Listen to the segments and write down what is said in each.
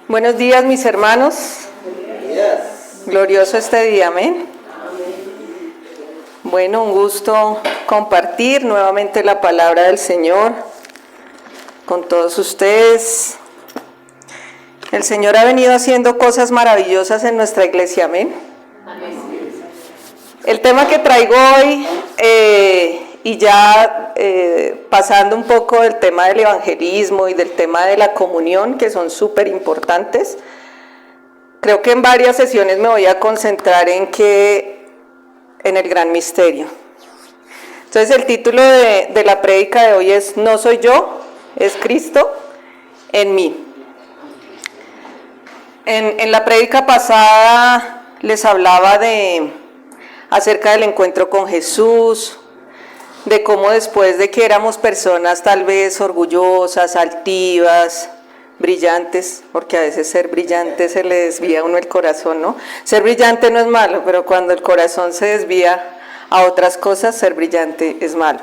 Buenos días, mis hermanos. Glorioso este día, amén. Bueno, un gusto compartir nuevamente la palabra del Señor con todos ustedes. El Señor ha venido haciendo cosas maravillosas en nuestra iglesia, amén. El tema que traigo hoy, y ya pasando un poco del tema del evangelismo y del tema de la comunión, que son súper importantes, creo que en varias sesiones me voy a concentrar en el gran misterio. Entonces el título de la prédica de hoy es "No soy yo, es Cristo en mí". En la prédica pasada les hablaba acerca del encuentro con Jesús, de cómo después de que éramos personas tal vez orgullosas, altivas, brillantes, porque a veces ser brillante se le desvía a uno el corazón, ¿no? Ser brillante no es malo, pero cuando el corazón se desvía a otras cosas, ser brillante es malo.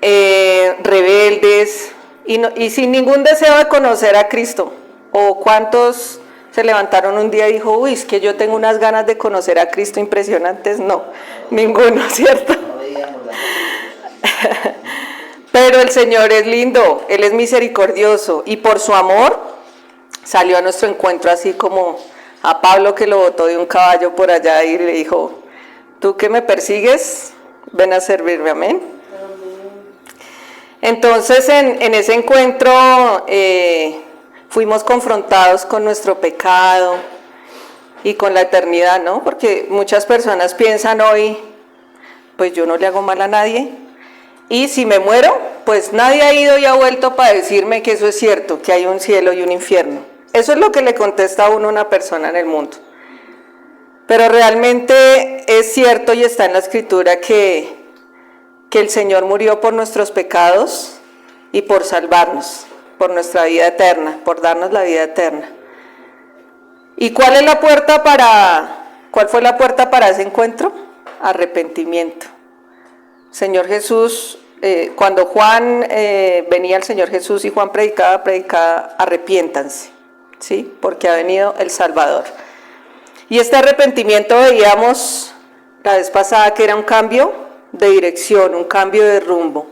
Rebeldes y sin ningún deseo de conocer a Cristo. ¿O cuántos se levantaron un día y dijo, uy, es que yo tengo unas ganas de conocer a Cristo impresionantes? No, ninguno, ¿cierto? Pero el Señor es lindo, Él es misericordioso y por su amor salió a nuestro encuentro, así como a Pablo, que lo botó de un caballo por allá y le dijo, tú que me persigues, ven a servirme, amén. Entonces en ese encuentro fuimos confrontados con nuestro pecado y con la eternidad, ¿no? Porque muchas personas piensan hoy, pues yo no le hago mal a nadie, y si me muero, pues nadie ha ido y ha vuelto para decirme que eso es cierto, que hay un cielo y un infierno. Eso es lo que le contesta a uno una persona en el mundo. Pero realmente es cierto y está en la Escritura que el Señor murió por nuestros pecados y por salvarnos, por nuestra vida eterna, por darnos la vida eterna. ¿Y cuál fue la puerta para ese encuentro? Arrepentimiento. Señor Jesús, cuando Juan venía el Señor Jesús y Juan predicaba, arrepiéntanse, ¿sí? Porque ha venido el Salvador. Y este arrepentimiento veíamos la vez pasada que era un cambio de dirección, un cambio de rumbo,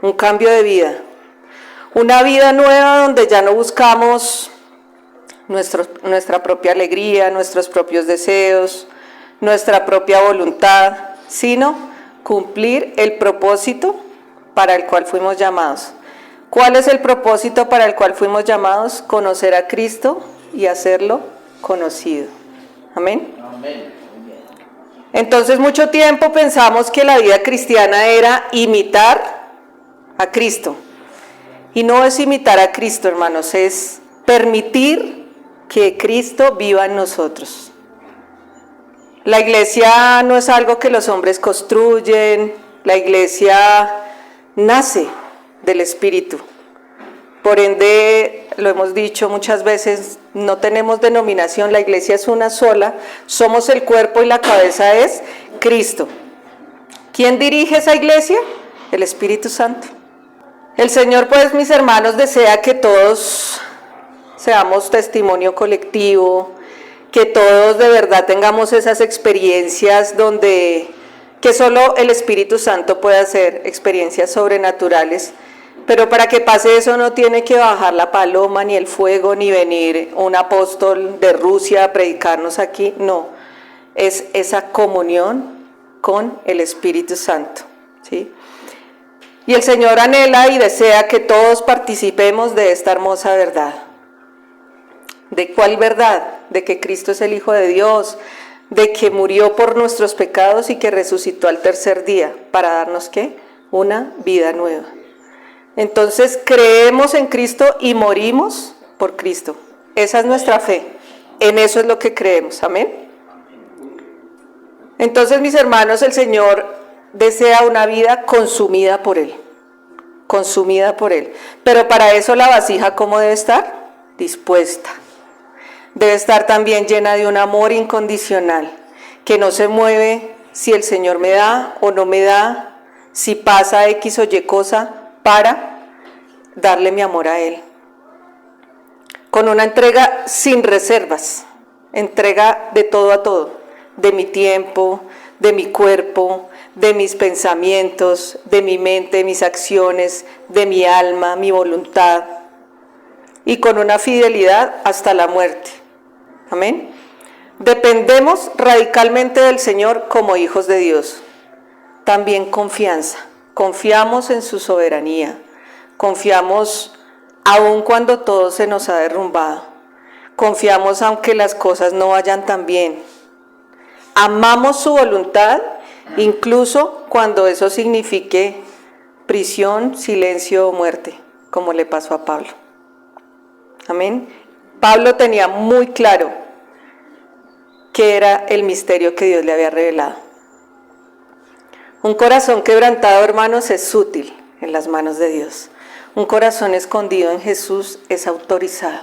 un cambio de vida. Una vida nueva donde ya no buscamos nuestra propia alegría, nuestros propios deseos, nuestra propia voluntad, sino cumplir el propósito para el cual fuimos llamados. ¿Cuál es el propósito para el cual fuimos llamados? Conocer a Cristo y hacerlo conocido. Amén. Amén. Entonces mucho tiempo pensamos que la vida cristiana era imitar a Cristo. Y no es imitar a Cristo, hermanos, es permitir que Cristo viva en nosotros. La iglesia no es algo que los hombres construyen, la iglesia nace del Espíritu. Por ende, lo hemos dicho muchas veces, no tenemos denominación, la iglesia es una sola, somos el cuerpo y la cabeza es Cristo. ¿Quién dirige esa iglesia? El Espíritu Santo. El Señor, pues, mis hermanos, desea que todos seamos testimonio colectivo, que todos de verdad tengamos esas experiencias que solo el Espíritu Santo puede hacer, experiencias sobrenaturales. Pero para que pase eso no tiene que bajar la paloma, ni el fuego, ni venir un apóstol de Rusia a predicarnos aquí, no. Es esa comunión con el Espíritu Santo, ¿sí? Y el Señor anhela y desea que todos participemos de esta hermosa verdad. ¿De cuál verdad? De que Cristo es el Hijo de Dios, de que murió por nuestros pecados y que resucitó al tercer día para darnos ¿qué? Una vida nueva. Entonces creemos en Cristo y morimos por Cristo. Esa es nuestra fe. En eso es lo que creemos. Amén. Entonces, mis hermanos, el Señor desea una vida consumida por Él. Consumida por Él. Pero para eso la vasija, ¿cómo debe estar? Dispuesta. Debe estar también llena de un amor incondicional, que no se mueve si el Señor me da o no me da, si pasa X o Y cosa, para darle mi amor a Él. con una entrega sin reservas, entrega de todo a todo, de mi tiempo, de mi cuerpo, de mis pensamientos, de mi mente, de mis acciones, de mi alma, mi voluntad, y con una fidelidad hasta la muerte. Amén. Dependemos radicalmente del Señor como hijos de Dios. También confianza. Confiamos en su soberanía. Confiamos aun cuando todo se nos ha derrumbado. Confiamos aunque las cosas no vayan tan bien. Amamos su voluntad, incluso cuando eso signifique prisión, silencio o muerte, como le pasó a Pablo. Amén. Pablo tenía muy claro qué era el misterio que Dios le había revelado. Un corazón quebrantado, hermanos, es útil en las manos de Dios. Un corazón escondido en Jesús es autorizado.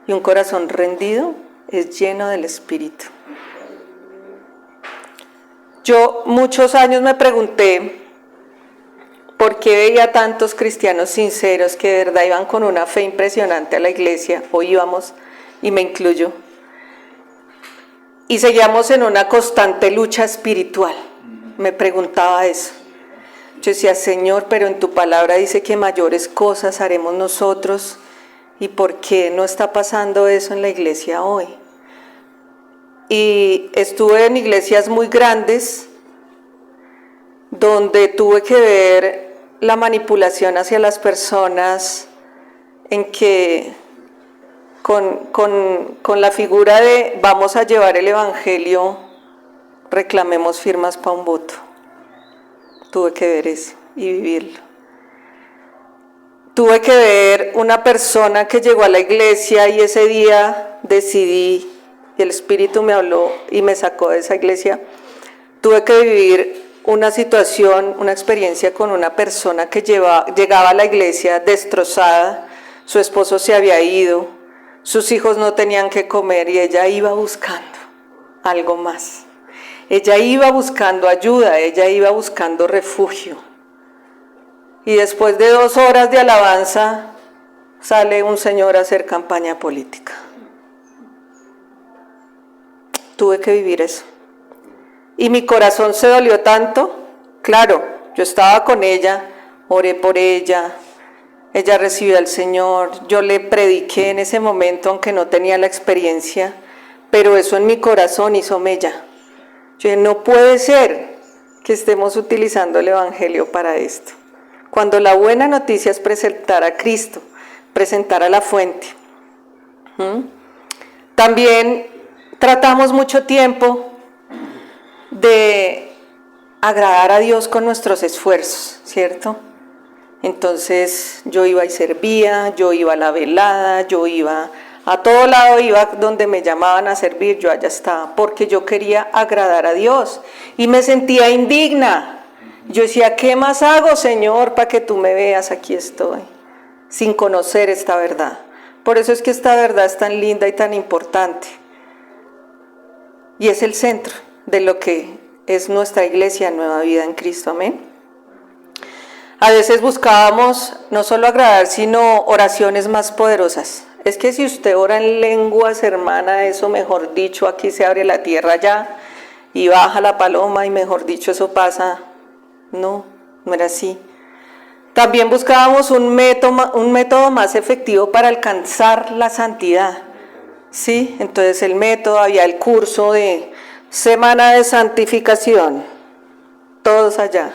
Y un corazón rendido es lleno del Espíritu. Yo muchos años me pregunté por qué veía tantos cristianos sinceros que de verdad iban con una fe impresionante a la iglesia, o íbamos, y me incluyo, y seguíamos en una constante lucha espiritual. Me preguntaba eso. Yo decía, Señor, pero en tu palabra dice que mayores cosas haremos nosotros, ¿y por qué no está pasando eso en la iglesia hoy? Y estuve en iglesias muy grandes donde tuve que ver la manipulación hacia las personas, en que con la figura de vamos a llevar el evangelio, reclamemos firmas para un voto. Tuve que ver eso y vivirlo. Tuve que ver una persona que llegó a la iglesia y ese día decidí, y el Espíritu me habló y me sacó de esa iglesia. Tuve que vivir una situación, una experiencia con una persona que llegaba a la iglesia destrozada, su esposo se había ido, sus hijos no tenían que comer y ella iba buscando algo más. Ella iba buscando ayuda, ella iba buscando refugio. Y después de 2 horas de alabanza, sale un señor a hacer campaña política. Tuve que vivir eso. Y mi corazón se dolió tanto. Claro, yo estaba con ella, oré por ella, ella recibió al Señor, yo le prediqué en ese momento, aunque no tenía la experiencia, pero eso en mi corazón hizo mella. Yo dije, no puede ser que estemos utilizando el Evangelio para esto. Cuando la buena noticia es presentar a Cristo, presentar a la fuente. También tratamos mucho tiempo de agradar a Dios con nuestros esfuerzos, ¿cierto? Entonces yo iba y servía, yo iba a la velada, yo iba a todo lado, iba donde me llamaban a servir, yo allá estaba, porque yo quería agradar a Dios y me sentía indigna. Yo decía, ¿qué más hago, Señor, para que tú me veas? Aquí estoy, sin conocer esta verdad. Por eso es que esta verdad es tan linda y tan importante. Y es el centro de lo que es nuestra iglesia Nueva Vida en Cristo, amén. A veces buscábamos no solo agradar, sino oraciones más poderosas. Es que si usted ora en lenguas, hermana, eso mejor dicho, aquí se abre la tierra ya y baja la paloma y mejor dicho eso pasa. No, no era así. También buscábamos un método más efectivo para alcanzar la santidad. ¿Sí? Entonces el método, había el curso de Semana de Santificación. Todos allá.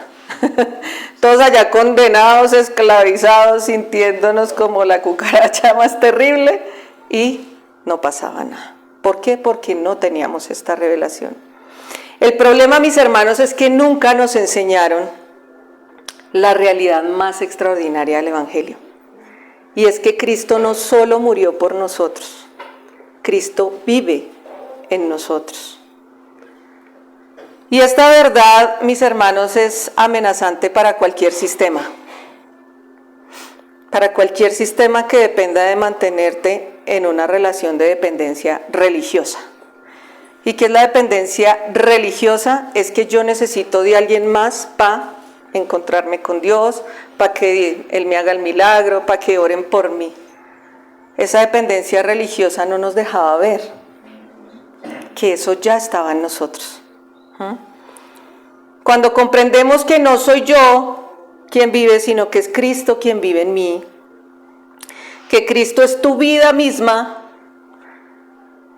Todos allá condenados, esclavizados, sintiéndonos como la cucaracha más terrible y no pasaba nada. ¿Por qué? Porque no teníamos esta revelación. El problema, mis hermanos, es que nunca nos enseñaron la realidad más extraordinaria del Evangelio. Y es que Cristo no solo murió por nosotros, Cristo vive en nosotros. Y esta verdad, mis hermanos, es amenazante para cualquier sistema. Para cualquier sistema que dependa de mantenerte en una relación de dependencia religiosa. ¿Y qué es la dependencia religiosa? Es que yo necesito de alguien más para encontrarme con Dios, para que Él me haga el milagro, para que oren por mí. esa dependencia religiosa no nos dejaba ver que eso ya estaba en nosotros. Cuando comprendemos que no soy yo quien vive, sino que es Cristo quien vive en mí, que Cristo es tu vida misma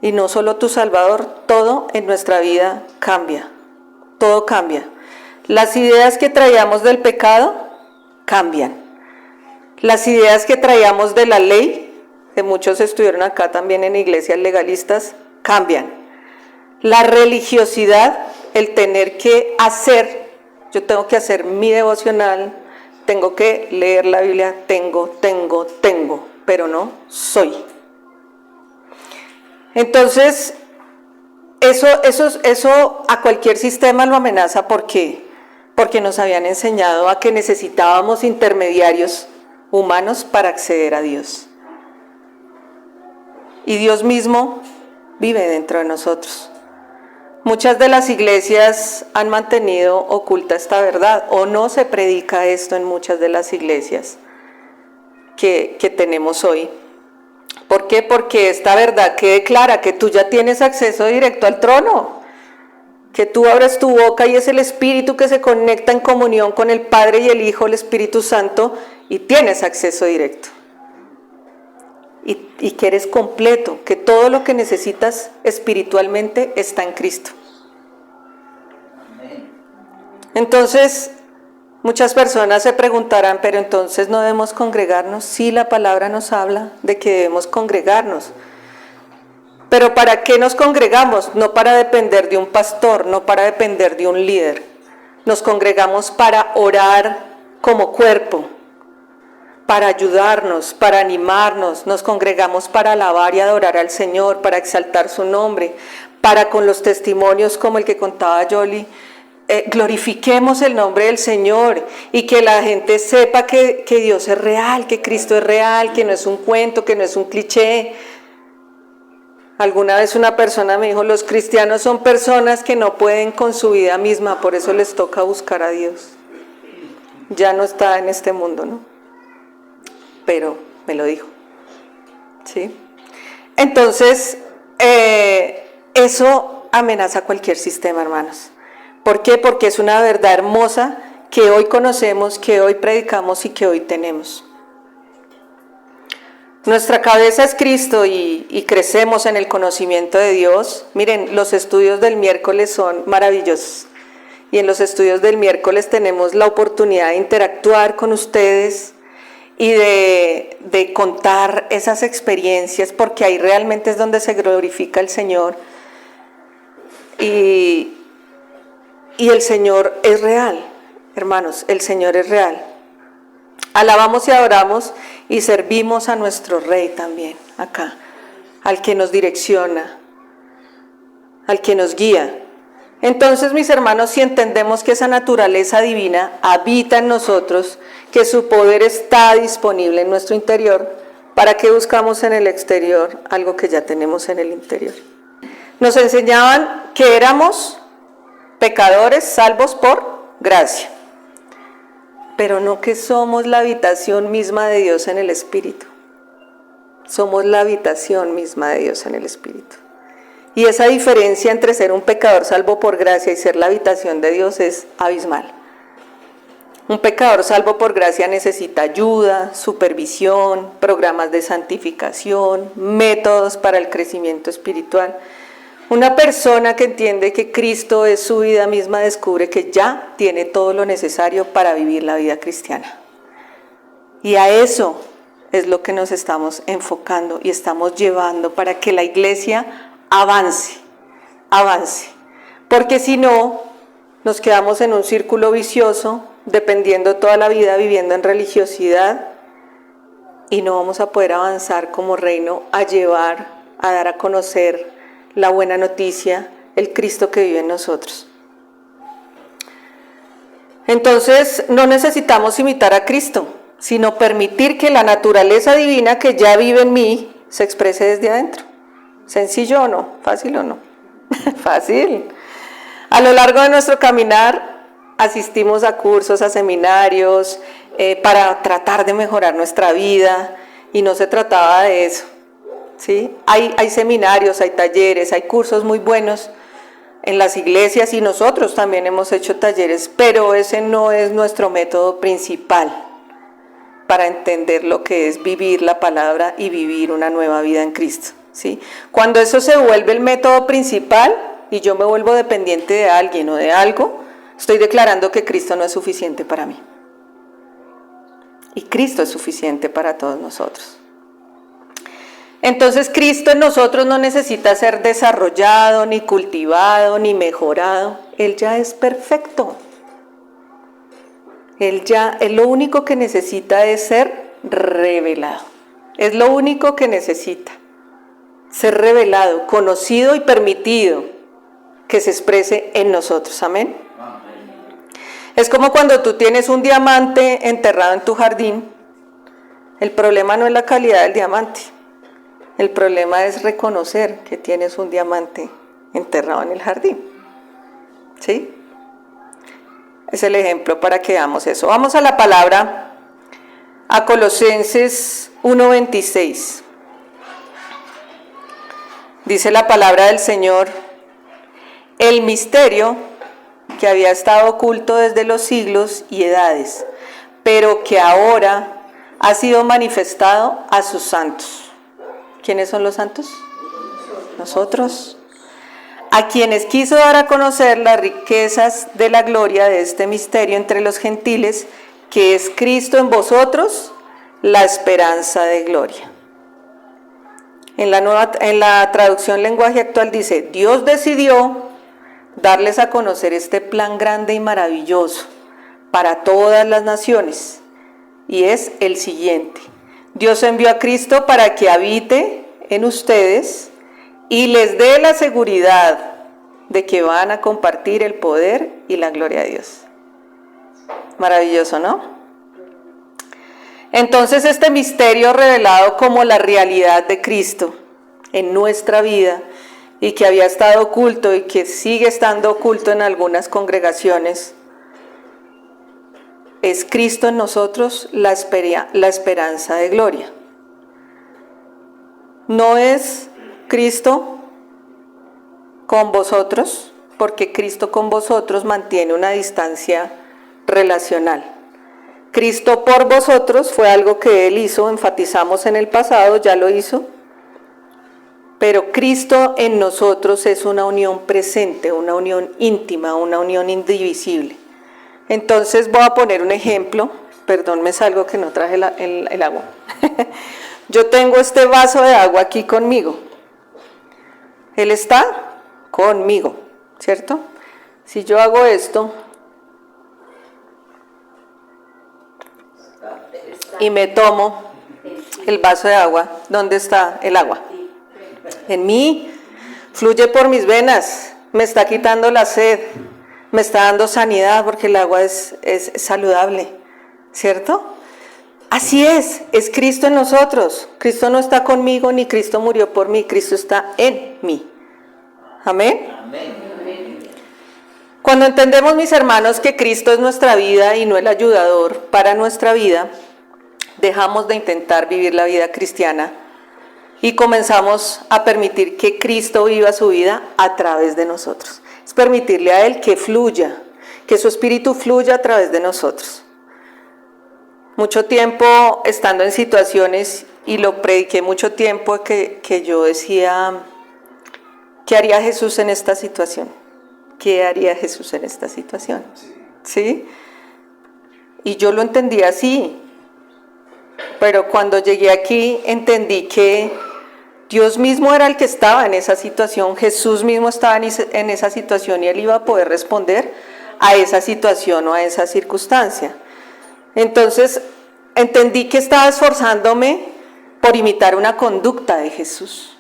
y no solo tu Salvador, todo en nuestra vida cambia, todo cambia. Las ideas que traíamos del pecado cambian. Las ideas que traíamos de la ley, que muchos estuvieron acá también en iglesias legalistas, cambian. La religiosidad, el tener que hacer, yo tengo que hacer mi devocional, tengo que leer la Biblia, tengo, pero no soy. Entonces, eso a cualquier sistema lo amenaza. ¿Por qué? Porque nos habían enseñado a que necesitábamos intermediarios humanos para acceder a Dios. Y Dios mismo vive dentro de nosotros. Muchas de las iglesias han mantenido oculta esta verdad, o no se predica esto en muchas de las iglesias que tenemos hoy. ¿Por qué? Porque esta verdad que declara que tú ya tienes acceso directo al trono, que tú abres tu boca y es el Espíritu que se conecta en comunión con el Padre y el Hijo, el Espíritu Santo, y tienes acceso directo. Y que eres completo, que todo lo que necesitas espiritualmente está en Cristo. Entonces, muchas personas se preguntarán, pero entonces no debemos congregarnos. Sí, la palabra nos habla de que debemos congregarnos. Pero ¿para qué nos congregamos? No para depender de un pastor, no para depender de un líder. Nos congregamos para orar como cuerpo, para ayudarnos, para animarnos. Nos congregamos para alabar y adorar al Señor, para exaltar su nombre, para con los testimonios como el que contaba Yoli, glorifiquemos el nombre del Señor y que la gente sepa que Dios es real, que Cristo es real, que no es un cuento, que no es un cliché. Alguna vez una persona me dijo, los cristianos son personas que no pueden con su vida misma, por eso les toca buscar a Dios. Ya no está en este mundo, ¿no? Pero me lo dijo. ¿Sí? Entonces, eso amenaza cualquier sistema, hermanos. ¿Por qué? Porque es una verdad hermosa que hoy conocemos, que hoy predicamos y que hoy tenemos. Nuestra cabeza es Cristo y crecemos en el conocimiento de Dios. Miren, los estudios del miércoles son maravillosos. Y en los estudios del miércoles tenemos la oportunidad de interactuar con ustedes y de contar esas experiencias, porque ahí realmente es donde se glorifica el Señor. Y el Señor es real, hermanos, el Señor es real. Alabamos y adoramos y servimos a nuestro Rey también, acá, al que nos direcciona, al que nos guía. Entonces, mis hermanos, si entendemos que esa naturaleza divina habita en nosotros, que su poder está disponible en nuestro interior, ¿para qué buscamos en el exterior algo que ya tenemos en el interior? Nos enseñaban que éramos pecadores salvos por gracia, pero no que somos la habitación misma de Dios en el Espíritu. Somos la habitación misma de Dios en el Espíritu. Y esa diferencia entre ser un pecador salvo por gracia y ser la habitación de Dios es abismal. Un pecador salvo por gracia necesita ayuda, supervisión, programas de santificación, métodos para el crecimiento espiritual. Una persona que entiende que Cristo es su vida misma descubre que ya tiene todo lo necesario para vivir la vida cristiana. Y a eso es lo que nos estamos enfocando y estamos llevando para que la iglesia avance. Porque si no, nos quedamos en un círculo vicioso, dependiendo toda la vida, viviendo en religiosidad, y no vamos a poder avanzar como reino a llevar, a dar a conocer la buena noticia, el Cristo que vive en nosotros. Entonces, no necesitamos imitar a Cristo, sino permitir que la naturaleza divina que ya vive en mí se exprese desde adentro. ¿Sencillo o no? ¿Fácil o no? Fácil. A lo largo de nuestro caminar asistimos a cursos, a seminarios, para tratar de mejorar nuestra vida. y no se trataba de eso, ¿sí? Hay seminarios, hay talleres, hay cursos muy buenos en las iglesias y nosotros también hemos hecho talleres, pero ese no es nuestro método principal para entender lo que es vivir la palabra y vivir una nueva vida en Cristo, ¿sí? Cuando eso se vuelve el método principal y yo me vuelvo dependiente de alguien o de algo, estoy declarando que Cristo no es suficiente para mí. Y Cristo es suficiente para todos nosotros. Entonces Cristo en nosotros no necesita ser desarrollado, ni cultivado, ni mejorado. Él ya es perfecto. Él lo único que necesita es ser revelado. Es lo único que necesita. Ser revelado, conocido y permitido que se exprese en nosotros. Amén. Es como cuando tú tienes un diamante enterrado en tu jardín. El problema no es la calidad del diamante. El problema es reconocer que tienes un diamante enterrado en el jardín. ¿Sí? Es el ejemplo para que veamos eso. Vamos a la palabra, a Colosenses 1:26. Dice la palabra del Señor: el misterio que había estado oculto desde los siglos y edades, pero que ahora ha sido manifestado a sus santos. ¿Quiénes son los santos? Nosotros. A quienes quiso dar a conocer las riquezas de la gloria de este misterio entre los gentiles, que es Cristo en vosotros, la esperanza de gloria. En la traducción lenguaje actual dice: Dios decidió darles a conocer este plan grande y maravilloso para todas las naciones, y es el siguiente: Dios envió a Cristo para que habite en ustedes y les dé la seguridad de que van a compartir el poder y la gloria de Dios. Maravilloso, ¿no? Entonces este misterio revelado como la realidad de Cristo en nuestra vida y que había estado oculto y que sigue estando oculto en algunas congregaciones, es Cristo en nosotros, la esperanza de gloria. No es Cristo con vosotros, porque Cristo con vosotros mantiene una distancia relacional. Cristo por vosotros fue algo que Él hizo, enfatizamos en el pasado, ya lo hizo, pero Cristo en nosotros es una unión presente, una unión íntima, una unión indivisible. Entonces voy a poner un ejemplo, perdón, me salgo que no traje el agua. Yo tengo este vaso de agua aquí conmigo. Él está conmigo, ¿cierto? Si yo hago esto y me tomo el vaso de agua, ¿dónde está el agua? En mí, fluye por mis venas, me está quitando la sed, me está dando sanidad porque el agua es saludable, ¿cierto? Así es Cristo en nosotros. Cristo no está conmigo ni Cristo murió por mí, Cristo está en mí. Amén. Amén. Cuando entendemos, mis hermanos, que Cristo es nuestra vida y no el ayudador para nuestra vida, dejamos de intentar vivir la vida cristiana y comenzamos a permitir que Cristo viva su vida a través de nosotros. Es permitirle a Él que fluya, que su espíritu fluya a través de nosotros. Mucho tiempo estando en situaciones, y lo prediqué mucho tiempo, que yo decía, ¿qué haría Jesús en esta situación? ¿Qué haría Jesús en esta situación? ¿Sí? Y yo lo entendí así, pero cuando llegué aquí entendí que Dios mismo era el que estaba en esa situación, Jesús mismo estaba en esa situación y Él iba a poder responder a esa situación o a esa circunstancia. Entonces entendí que estaba esforzándome por imitar una conducta de Jesús,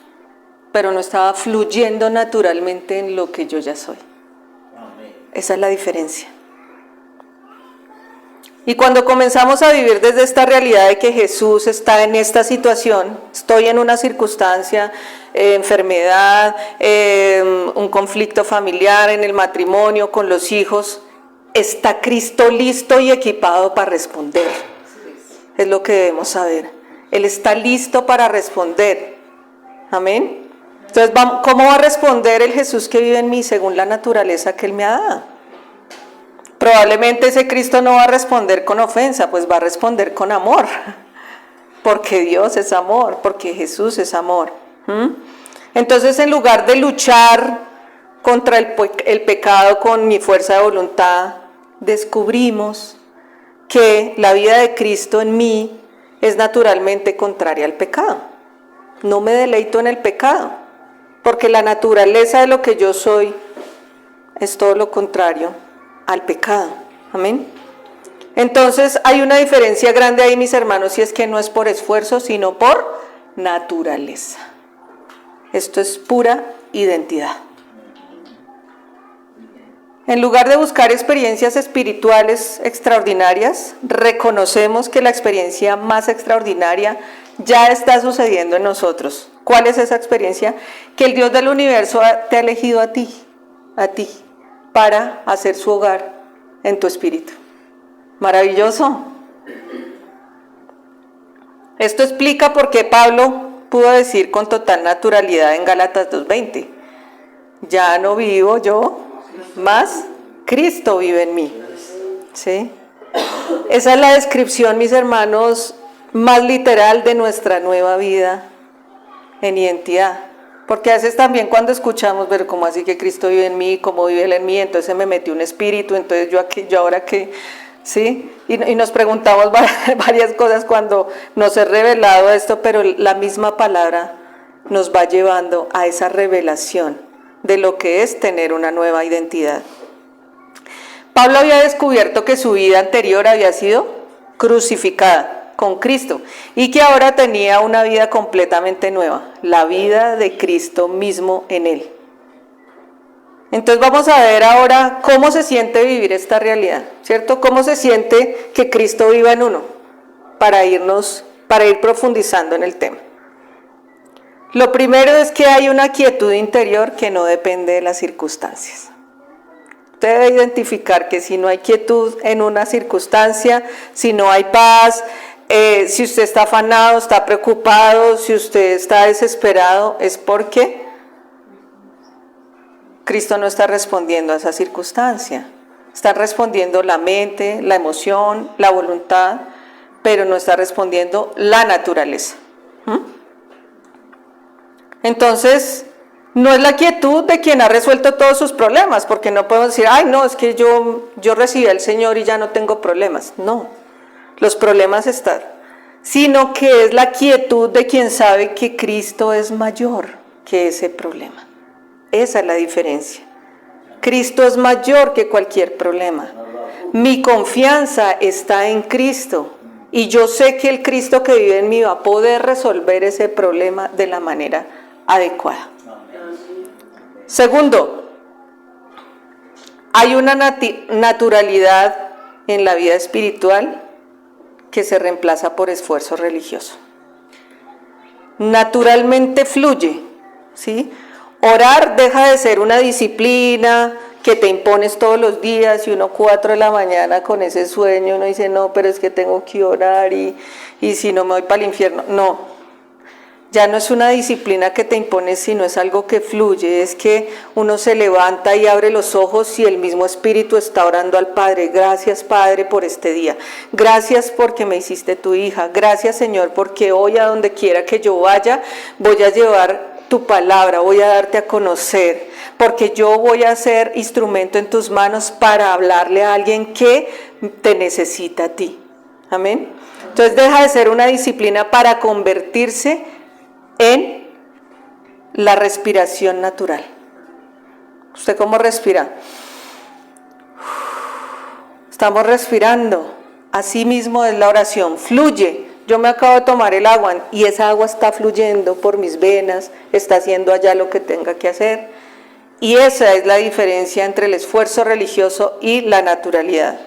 pero no estaba fluyendo naturalmente en lo que yo ya soy. Esa es la diferencia. Y cuando comenzamos a vivir desde esta realidad de que Jesús está en esta situación, estoy en una circunstancia, enfermedad, un conflicto familiar, en el matrimonio, con los hijos, está Cristo listo y equipado para responder. Es lo que debemos saber. Él está listo para responder. Amén. Entonces, ¿cómo va a responder el Jesús que vive en mí según la naturaleza que Él me ha dado? Probablemente ese Cristo no va a responder con ofensa, pues va a responder con amor. Porque Dios es amor, porque Jesús es amor. Entonces, en lugar de luchar contra el pecado con mi fuerza de voluntad, descubrimos que la vida de Cristo en mí es naturalmente contraria al pecado. No me deleito en el pecado, porque la naturaleza de lo que yo soy es todo lo contrario al pecado. Amén. Entonces hay una diferencia grande ahí, mis hermanos, y es que no es por esfuerzo, sino por naturaleza. Esto es pura identidad. En lugar de buscar experiencias espirituales extraordinarias, reconocemos que la experiencia más extraordinaria ya está sucediendo en nosotros. ¿Cuál es esa experiencia? Que el Dios del universo te ha elegido a ti, para hacer su hogar en tu espíritu. Maravilloso. Esto explica por qué Pablo pudo decir con total naturalidad en Gálatas 2:20, ya no vivo yo, más Cristo vive en mí. ¿Sí? Esa es la descripción, mis hermanos, más literal de nuestra nueva vida en identidad. Porque a veces también cuando escuchamos, pero ¿cómo así que Cristo vive en mí? ¿Cómo vive Él en mí? Entonces se me metió un espíritu, entonces yo ahora qué, ¿sí? Y nos preguntamos varias cosas cuando nos es revelado esto, pero la misma palabra nos va llevando a esa revelación de lo que es tener una nueva identidad. Pablo había descubierto que su vida anterior había sido crucificada con Cristo y que ahora tenía una vida completamente nueva, la vida de Cristo mismo en él. Entonces vamos a ver ahora cómo se siente vivir esta realidad, ¿cierto? ¿Cómo se siente que Cristo viva en uno? Para ir profundizando en el tema. Lo primero es que hay una quietud interior que no depende de las circunstancias. Usted debe identificar que si no hay quietud en una circunstancia, si no hay paz, si usted está afanado, está preocupado, si usted está desesperado, es porque Cristo no está respondiendo a esa circunstancia. Está respondiendo la mente, la emoción, la voluntad, pero no está respondiendo la naturaleza. Entonces, no es la quietud de quien ha resuelto todos sus problemas, porque no podemos decir, ay, no, es que yo recibí al Señor y ya no tengo problemas. No, los problemas están, sino que es la quietud de quien sabe que Cristo es mayor que ese problema. Esa es la diferencia. Cristo es mayor que cualquier problema. Mi confianza está en Cristo y yo sé que el Cristo que vive en mí va a poder resolver ese problema de la manera adecuada. Segundo, hay una naturalidad en la vida espiritual que se reemplaza por esfuerzo religioso. Naturalmente fluye, ¿sí? Orar deja de ser una disciplina que te impones todos los días y uno 4 de la mañana con ese sueño, uno dice, no, pero es que tengo que orar y si no me voy para el infierno. No, ya no es una disciplina que te impones, sino es algo que fluye, es que uno se levanta y abre los ojos y el mismo Espíritu está orando al Padre. Gracias, Padre, por este día. Gracias porque me hiciste tu hija. Gracias, Señor, porque hoy a donde quiera que yo vaya, voy a llevar tu palabra, voy a darte a conocer, porque yo voy a ser instrumento en tus manos para hablarle a alguien que te necesita a ti. Amén. Entonces deja de ser una disciplina para convertirse en la respiración natural. ¿Usted cómo respira? Estamos respirando. Así mismo es la oración, fluye. Yo me acabo de tomar el agua y esa agua está fluyendo por mis venas, está haciendo allá lo que tenga que hacer. Y esa es la diferencia entre el esfuerzo religioso y la naturalidad.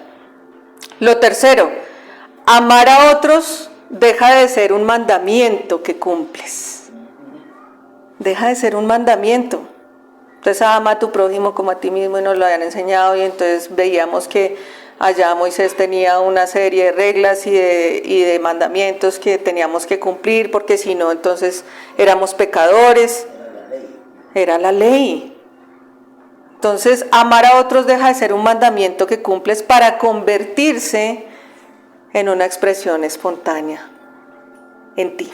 Lo tercero, amar a otros deja de ser un mandamiento que cumples. Deja de ser un mandamiento. Entonces ama a tu prójimo como a ti mismo y nos lo habían enseñado y entonces veíamos que Allá Moisés tenía una serie de reglas y de mandamientos que teníamos que cumplir, porque si no, entonces éramos pecadores. Era la ley. Entonces, amar a otros deja de ser un mandamiento que cumples para convertirse en una expresión espontánea en ti,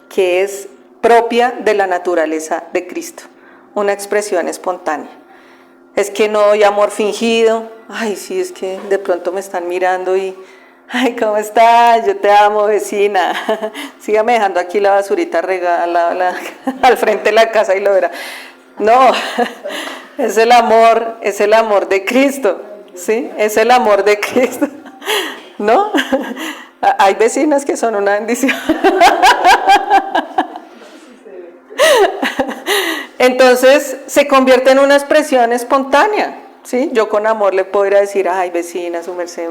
que es propia de la naturaleza de Cristo, una expresión espontánea. Es que no hay amor fingido. Ay, sí, es que de pronto me están mirando y, ay, ¿cómo estás? Yo te amo, vecina. Sígame dejando aquí la basurita regada al frente de la casa y lo verá. No, es el amor de Cristo, ¿sí? Es el amor de Cristo, ¿no? Hay vecinas que son una bendición. Entonces se convierte en una expresión espontánea, ¿sí? Yo con amor le puedo ir a decir, ay vecina, su merced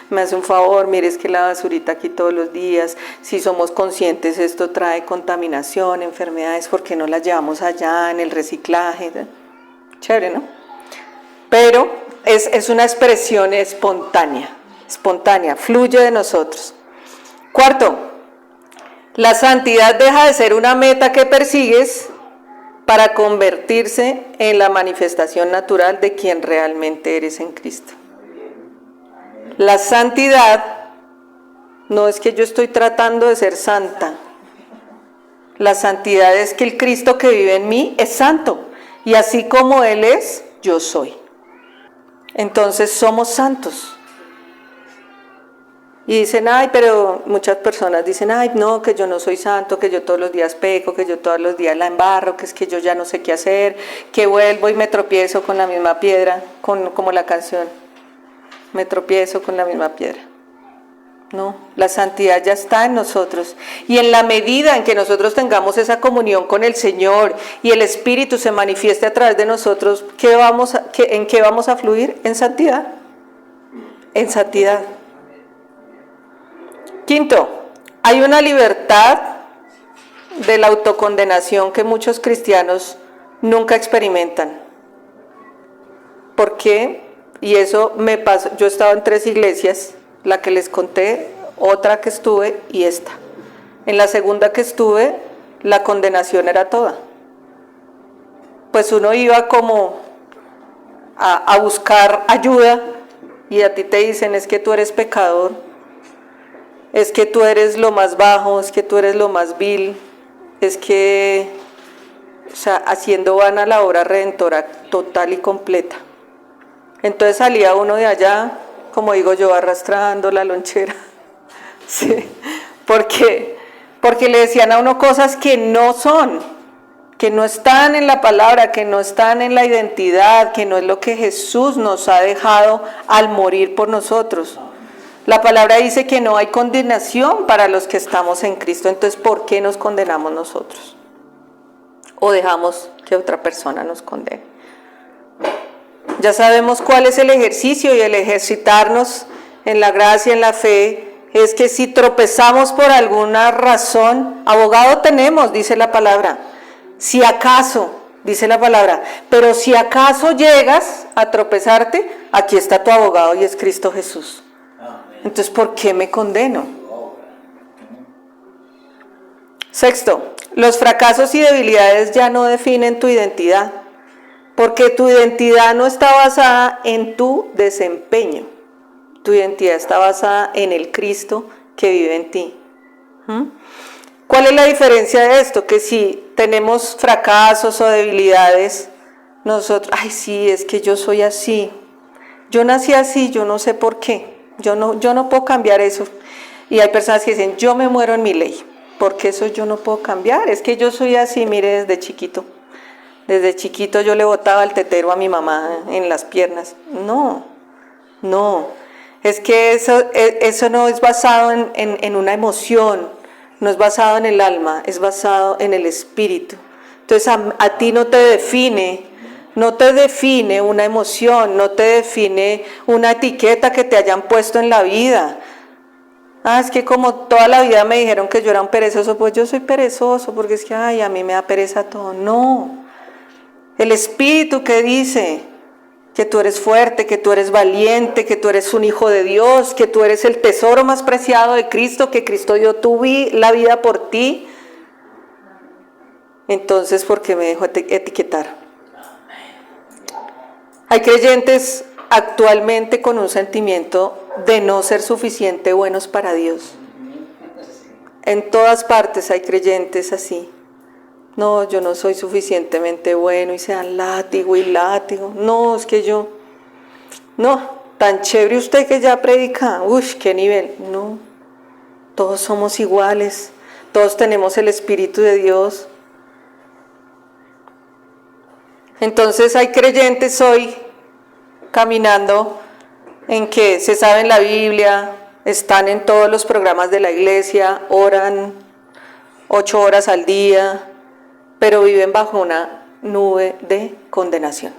me hace un favor, mire, es que la basurita aquí todos los días, si somos conscientes esto trae contaminación, enfermedades, ¿por qué no las llevamos allá en el reciclaje? Chévere, ¿no? Pero es una expresión espontánea, fluye de nosotros. Cuarto, la santidad deja de ser una meta que persigues para convertirse en la manifestación natural de quien realmente eres en Cristo. La santidad no es que yo estoy tratando de ser santa. La santidad es que el Cristo que vive en mí es santo. Y así como Él es, yo soy. Entonces somos santos. Y dicen, ay, pero muchas personas dicen, ay, no, que yo no soy santo, que yo todos los días peco, que yo todos los días la embarro, que es que yo ya no sé qué hacer, que vuelvo y me tropiezo con la misma piedra, como la canción, me tropiezo con la misma piedra. No, la santidad ya está en nosotros. Y en la medida en que nosotros tengamos esa comunión con el Señor y el Espíritu se manifieste a través de nosotros, ¿en qué vamos a fluir? En santidad. En santidad. Quinto, hay una libertad de la autocondenación que muchos cristianos nunca experimentan. ¿Por qué? Y eso me pasó. Yo he estado en 3 iglesias, la que les conté, otra que estuve y esta. En la segunda que estuve, la condenación era toda. Pues uno iba como a buscar ayuda y a ti te dicen, es que tú eres pecador. Es que tú eres lo más bajo, es que tú eres lo más vil, es que, o sea, haciendo vana la obra redentora total y completa. Entonces salía uno de allá, como digo yo, arrastrando la lonchera, ¿sí? Porque le decían a uno cosas que no son, que no están en la palabra, que no están en la identidad, que no es lo que Jesús nos ha dejado al morir por nosotros. La palabra dice que no hay condenación para los que estamos en Cristo. Entonces, ¿por qué nos condenamos nosotros? ¿O dejamos que otra persona nos condene? Ya sabemos cuál es el ejercicio, y el ejercitarnos en la gracia, en la fe, es que si tropezamos por alguna razón, abogado tenemos, dice la palabra. Si acaso, dice la palabra, pero si acaso llegas a tropezarte, aquí está tu abogado y es Cristo Jesús. Entonces, ¿por qué me condeno? Sexto, los fracasos y debilidades ya no definen tu identidad, porque tu identidad no está basada en tu desempeño. Tu identidad está basada en el Cristo que vive en ti. ¿Cuál es la diferencia de esto? Que si tenemos fracasos o debilidades, nosotros, ay, sí, es que yo soy así. Yo nací así, yo no sé por qué. Yo no puedo cambiar eso. Y hay personas que dicen, yo me muero en mi ley, porque eso yo no puedo cambiar. Es que yo soy así, mire, desde chiquito. Desde chiquito yo le botaba el tetero a mi mamá en las piernas. No. Es que eso no es basado en una emoción, no es basado en el alma, es basado en el espíritu. Entonces a ti no te define una emoción, no te define una etiqueta que te hayan puesto en la vida. Es que como toda la vida me dijeron que yo era un perezoso, pues yo soy perezoso, porque es que a mí me da pereza todo. No, el Espíritu que dice que tú eres fuerte, que tú eres valiente, que tú eres un hijo de Dios, que tú eres el tesoro más preciado de Cristo, que Cristo dio la vida por ti. Entonces, ¿por qué me dejo etiquetar? Hay creyentes actualmente con un sentimiento de no ser suficiente buenos para Dios. En todas partes hay creyentes así. No, yo no soy suficientemente bueno, y se dan látigo y látigo. No, es que yo... No, tan chévere usted que ya predica. Uy, qué nivel. No, todos somos iguales. Todos tenemos el Espíritu de Dios. Entonces hay creyentes hoy caminando en que se saben la Biblia, están en todos los programas de la iglesia, oran 8 horas al día, pero viven bajo una nube de condenación.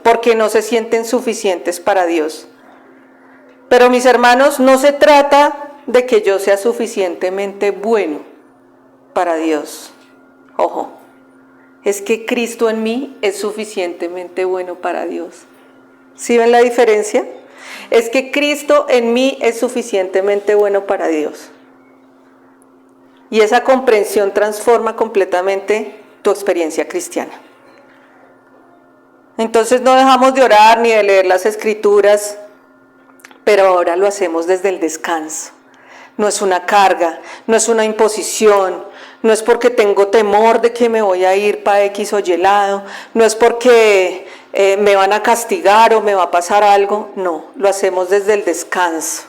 Porque no se sienten suficientes para Dios. Pero mis hermanos, no se trata de que yo sea suficientemente bueno para Dios. Ojo, es que Cristo en mí es suficientemente bueno para Dios. ¿Sí ven la diferencia? Es que Cristo en mí es suficientemente bueno para Dios. Y esa comprensión transforma completamente tu experiencia cristiana. Entonces no dejamos de orar ni de leer las Escrituras, pero ahora lo hacemos desde el descanso. No es una carga, no es una imposición, no es porque tengo temor de que me voy a ir para X o Y lado, no es porque me van a castigar o me va a pasar algo, no, lo hacemos desde el descanso.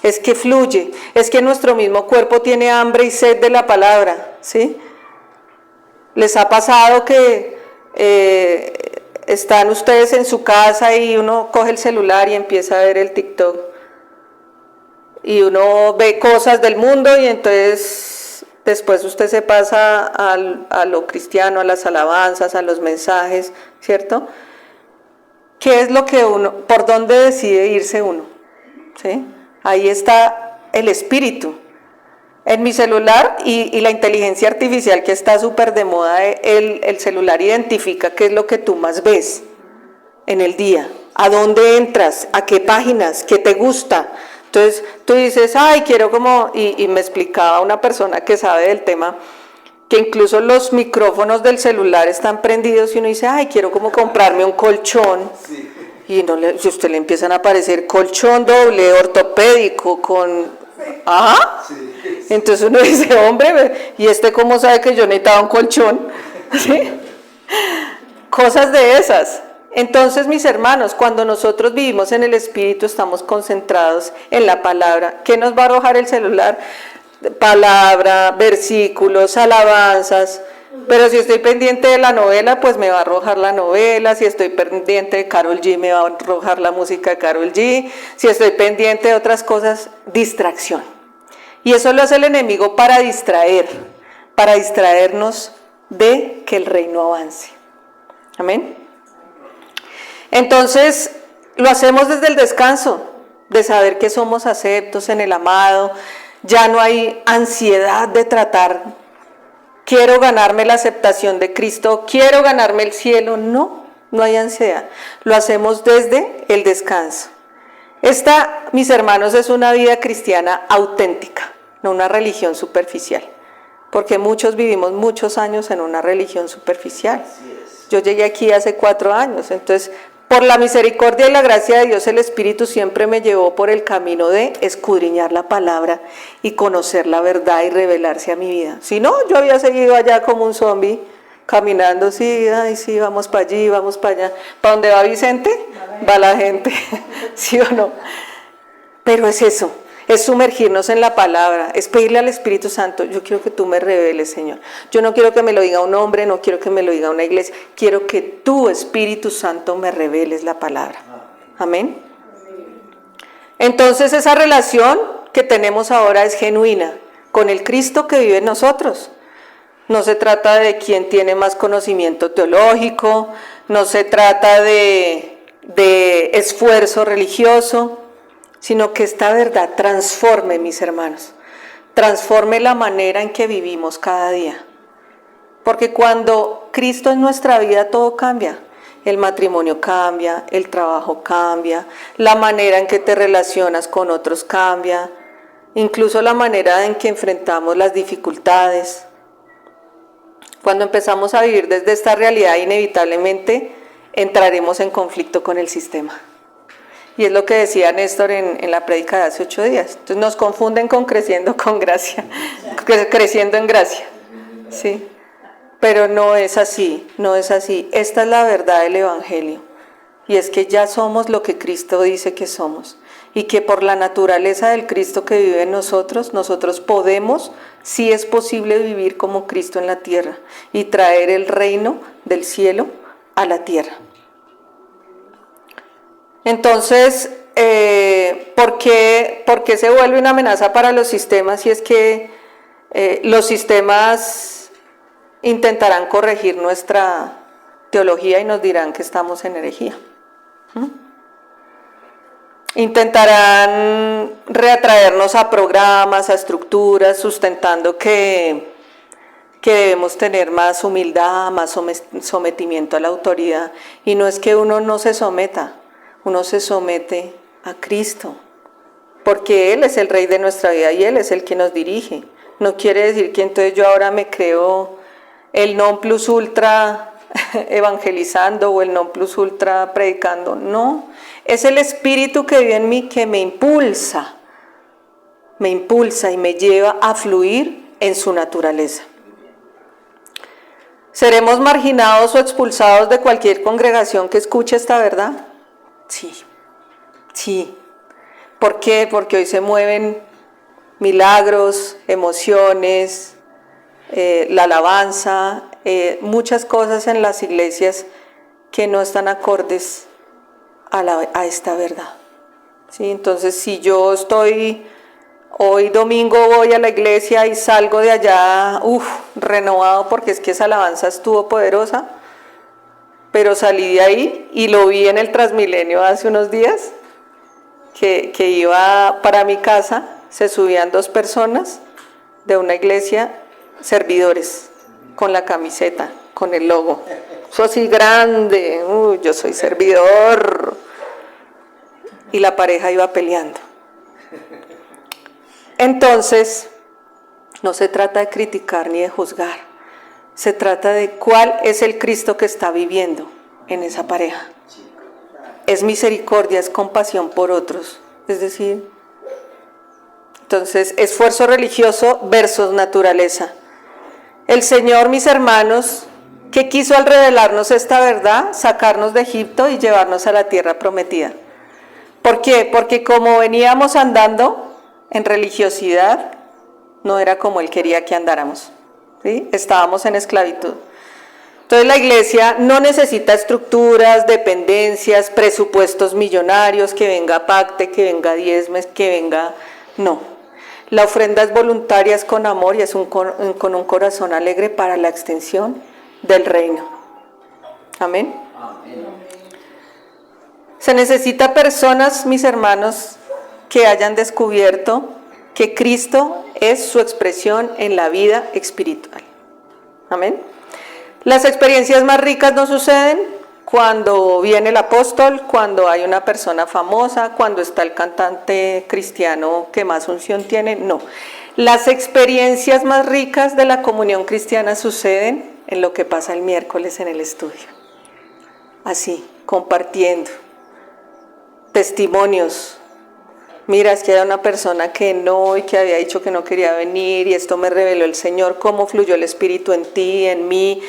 Es que fluye, es que nuestro mismo cuerpo tiene hambre y sed de la palabra, ¿sí? ¿Les ha pasado que están ustedes en su casa y uno coge el celular y empieza a ver el TikTok? Y uno ve cosas del mundo y entonces después usted se pasa a lo cristiano, a las alabanzas, a los mensajes, ¿cierto? ¿Qué es lo que por dónde decide irse uno? ¿Sí? Ahí está el espíritu. En mi celular y la inteligencia artificial que está súper de moda, el celular identifica qué es lo que tú más ves en el día, a dónde entras, a qué páginas, qué te gusta. Entonces tú dices, ay, quiero como, y me explicaba una persona que sabe del tema, que incluso los micrófonos del celular están prendidos y uno dice, ay, quiero como comprarme un colchón. Sí. Y si a usted le empiezan a aparecer colchón doble, ortopédico, con... ¿Ajá? Sí. Entonces uno dice, hombre, ¿y cómo sabe que yo necesitaba un colchón? ¿Sí? Cosas de esas. Entonces, mis hermanos, cuando nosotros vivimos en el Espíritu, estamos concentrados en la palabra. ¿Qué nos va a arrojar el celular? Palabra, versículos, alabanzas. Pero si estoy pendiente de la novela, pues me va a arrojar la novela. Si estoy pendiente de Karol G, me va a arrojar la música de Karol G. Si estoy pendiente de otras cosas, distracción. Y eso lo hace el enemigo para distraernos de que el reino avance. Amén. Entonces, lo hacemos desde el descanso, de saber que somos aceptos en el amado. Ya no hay ansiedad de tratar, quiero ganarme la aceptación de Cristo, quiero ganarme el cielo. No hay ansiedad. Lo hacemos desde el descanso. Esta, mis hermanos, es una vida cristiana auténtica, no una religión superficial. Porque muchos vivimos muchos años en una religión superficial. Yo llegué aquí hace 4 años, entonces... Por la misericordia y la gracia de Dios, el Espíritu siempre me llevó por el camino de escudriñar la palabra y conocer la verdad y revelarse a mi vida. Si no, yo había seguido allá como un zombie, caminando, sí, ay, sí, vamos para allí, vamos para allá. ¿Para dónde va Vicente? Va la gente, ¿sí o no? Pero es eso. Es sumergirnos en la palabra, es pedirle al Espíritu Santo, yo quiero que tú me reveles, Señor. Yo no quiero que me lo diga un hombre, no quiero que me lo diga una iglesia, quiero que tú, Espíritu Santo, me reveles la palabra. Amén. Entonces esa relación que tenemos ahora es genuina, con el Cristo que vive en nosotros. No se trata de quién tiene más conocimiento teológico, no se trata de esfuerzo religioso, sino que esta verdad transforme, mis hermanos, transforme la manera en que vivimos cada día. Porque cuando Cristo es nuestra vida, todo cambia. el matrimonio cambia, el trabajo cambia, la manera en que te relacionas con otros cambia, incluso la manera en que enfrentamos las dificultades. Cuando empezamos a vivir desde esta realidad, inevitablemente entraremos en conflicto con el sistema. Y es lo que decía Néstor en la prédica de hace 8 días. Entonces nos confunden con creciendo con gracia, creciendo en gracia. ¿Sí? Pero no es así, no es así. Esta es la verdad del Evangelio. Y es que ya somos lo que Cristo dice que somos. Y que por la naturaleza del Cristo que vive en nosotros, nosotros podemos, si es posible, vivir como Cristo en la tierra y traer el reino del cielo a la tierra. Entonces, ¿por qué se vuelve una amenaza para los sistemas? Si es que los sistemas intentarán corregir nuestra teología y nos dirán que estamos en herejía. Intentarán reatraernos a programas, a estructuras, sustentando que debemos tener más humildad, más sometimiento a la autoridad. Y no es que uno no se someta, uno se somete a Cristo, porque Él es el Rey de nuestra vida y Él es el que nos dirige. No quiere decir que entonces yo ahora me creo el non plus ultra evangelizando o el non plus ultra predicando. No, es el Espíritu que vive en mí que me impulsa y me lleva a fluir en su naturaleza. ¿Seremos marginados o expulsados de cualquier congregación que escuche esta verdad? Sí. ¿Por qué? Porque hoy se mueven milagros, emociones, la alabanza, muchas cosas en las iglesias que no están acordes a esta verdad. ¿Sí? Entonces, si yo estoy, hoy domingo voy a la iglesia y salgo de allá, renovado porque es que esa alabanza estuvo poderosa, pero salí de ahí y lo vi en el Transmilenio hace unos días, que iba para mi casa, se subían 2 personas de una iglesia, servidores, con la camiseta, con el logo. Eso así grande, yo soy servidor. Y la pareja iba peleando. Entonces, no se trata de criticar ni de juzgar. Se trata de cuál es el Cristo que está viviendo en esa pareja. Es misericordia, es compasión por otros. Es decir, entonces, esfuerzo religioso versus naturaleza. El Señor, mis hermanos, que quiso al revelarnos esta verdad, sacarnos de Egipto y llevarnos a la tierra prometida. ¿Por qué? Porque como veníamos andando en religiosidad, no era como Él quería que andáramos. ¿Sí? Estábamos en esclavitud. Entonces la iglesia no necesita estructuras, dependencias, presupuestos millonarios, que venga pacte, que venga diezmes, que venga... No. La ofrenda es voluntaria, es con amor y es con un corazón alegre para la extensión del reino. Amén. Amén. Se necesita personas, mis hermanos, que hayan descubierto que Cristo es su expresión en la vida espiritual. Amén. Las experiencias más ricas no suceden cuando viene el apóstol, cuando hay una persona famosa, cuando está el cantante cristiano que más unción tiene, no. Las experiencias más ricas de la comunión cristiana suceden en lo que pasa el miércoles en el estudio. Así, compartiendo testimonios. Mira, es que era una persona que no, y que había dicho que no quería venir, y esto me reveló el Señor, cómo fluyó el Espíritu en ti, en mí,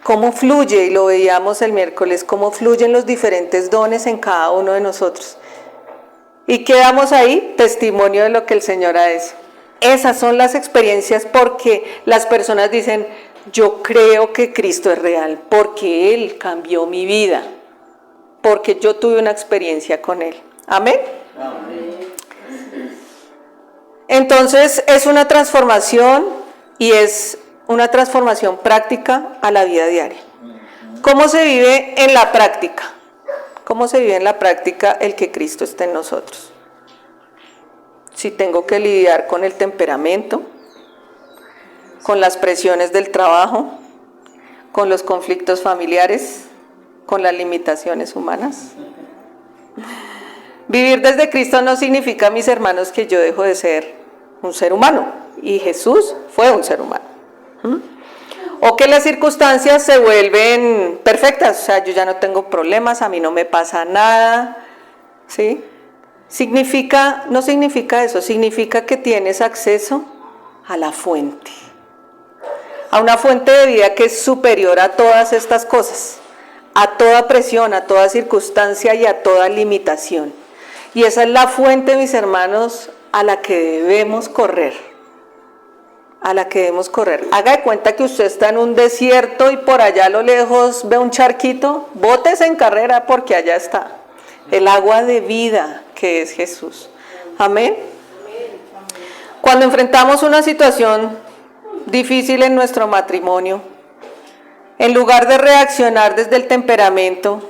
cómo fluye, y lo veíamos el miércoles, cómo fluyen los diferentes dones en cada uno de nosotros. ¿Y quedamos ahí? Testimonio de lo que el Señor ha hecho. Esas son las experiencias porque las personas dicen, yo creo que Cristo es real, porque Él cambió mi vida, porque yo tuve una experiencia con Él. Amén. Amén. Entonces es una transformación y es una transformación práctica a la vida diaria. ¿Cómo se vive en la práctica? ¿Cómo se vive en la práctica el que Cristo esté en nosotros? Si tengo que lidiar con el temperamento, con las presiones del trabajo, con los conflictos familiares, con las limitaciones humanas. Vivir desde Cristo no significa, mis hermanos, que yo dejo de ser un ser humano, y Jesús fue un ser humano. O que las circunstancias se vuelven perfectas, o sea, yo ya no tengo problemas, a mí no me pasa nada, ¿sí? No significa eso, significa que tienes acceso a la fuente, a una fuente de vida que es superior a todas estas cosas, a toda presión, a toda circunstancia y a toda limitación. Y esa es la fuente, mis hermanos, a la que debemos correr. A la que debemos correr. Haga de cuenta que usted está en un desierto y por allá a lo lejos ve un charquito, bótese en carrera porque allá está el agua de vida que es Jesús. Amén. Cuando enfrentamos una situación difícil en nuestro matrimonio, en lugar de reaccionar desde el temperamento